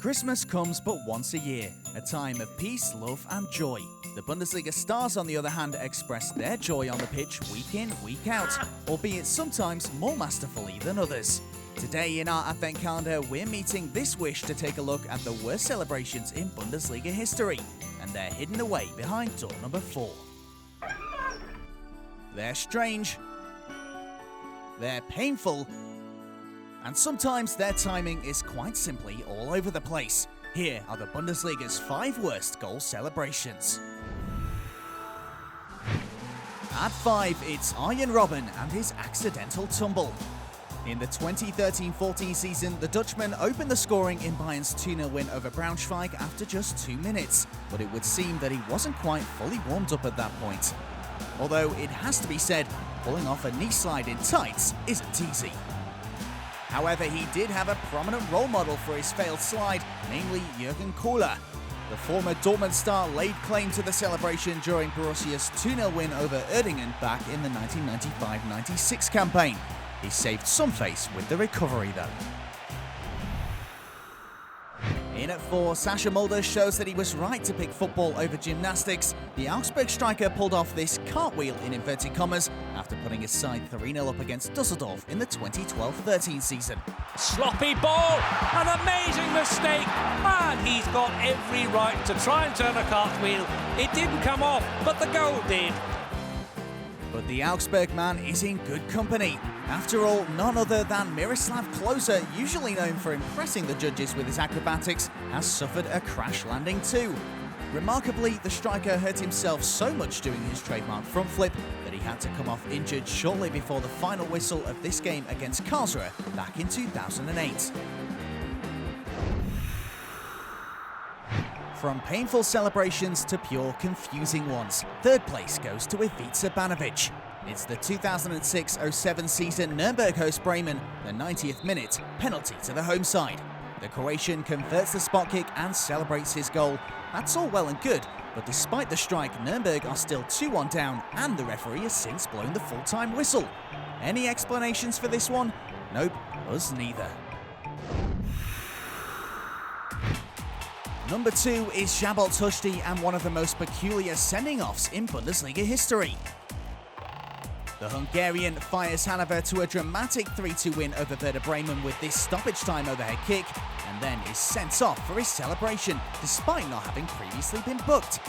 Christmas comes but once a year, a time of peace, love and joy. The Bundesliga stars, on the other hand, express their joy on the pitch week in, week out, albeit sometimes more masterfully than others. Today in our Advent calendar, we're meeting this wish to take a look at the worst celebrations in Bundesliga history, and they're hidden away behind door number 4. They're strange, they're painful, and sometimes their timing is quite simply all over the place. Here are the Bundesliga's 5 worst goal celebrations. At 5, it's Arjen Robben and his accidental tumble. In the 2013-14 season, the Dutchman opened the scoring in Bayern's 2-0 win over Braunschweig after just 2 minutes, but it would seem that he wasn't quite fully warmed up at that point. Although it has to be said, pulling off a knee slide in tights isn't easy. However, he did have a prominent role model for his failed slide, namely Jürgen Kohler. The former Dortmund star laid claim to the celebration during Borussia's 2-0 win over Uerdingen back in the 1995-96 campaign. He saved some face with the recovery though. In at 4, Sascha Mulder shows that he was right to pick football over gymnastics. The Augsburg striker pulled off this cartwheel in inverted commas after putting his side 3-0 up against Dusseldorf in the 2012-13 season. Sloppy ball, an amazing mistake, and he's got every right to try and turn a cartwheel. It didn't come off, but the goal did. But the Augsburg man is in good company. After all, none other than Miroslav Klose, usually known for impressing the judges with his acrobatics, has suffered a crash landing too. Remarkably, the striker hurt himself so much doing his trademark front flip that he had to come off injured shortly before the final whistle of this game against Karlsruhe back in 2008. From painful celebrations to pure confusing ones, 3rd place goes to Ivica Banovic. It's the 2006-07 season. Nuremberg hosts Bremen, the 90th minute, penalty to the home side. The Croatian converts the spot kick and celebrates his goal. That's all well and good, but despite the strike, Nuremberg are still 2-1 down and the referee has since blown the full-time whistle. Any explanations for this one? Nope, us neither. Number 2 is Szabolcs Huszti and one of the most peculiar sending-offs in Bundesliga history. The Hungarian fires Hannover to a dramatic 3-2 win over Werder Bremen with this stoppage time overhead kick, and then is sent off for his celebration despite not having previously been booked.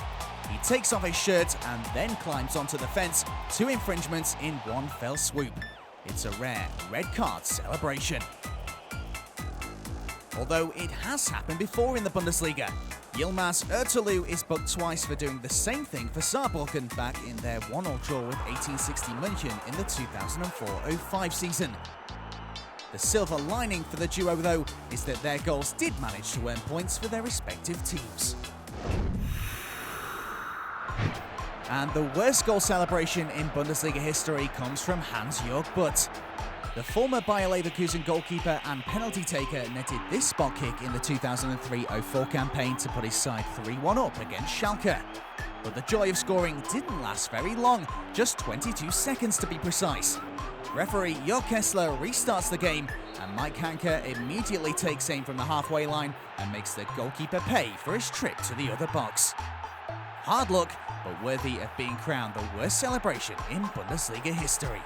He takes off his shirt and then climbs onto the fence, 2 infringements in one fell swoop. It's a rare red card celebration. Although it has happened before in the Bundesliga. Yilmaz Ertuğrul is booked twice for doing the same thing for Saarbrücken back in their 1-1 draw with 1860 München in the 2004-05 season. The silver lining for the duo, though, is that their goals did manage to earn points for their respective teams. And the worst goal celebration in Bundesliga history comes from Hans-Jörg. The former Bayer Leverkusen goalkeeper and penalty taker netted this spot kick in the 2003-04 campaign to put his side 3-1 up against Schalke. But the joy of scoring didn't last very long, just 22 seconds to be precise. Referee Jörg Kessler restarts the game, and Mike Hanke immediately takes aim from the halfway line and makes the goalkeeper pay for his trip to the other box. Hard luck, but worthy of being crowned the worst celebration in Bundesliga history.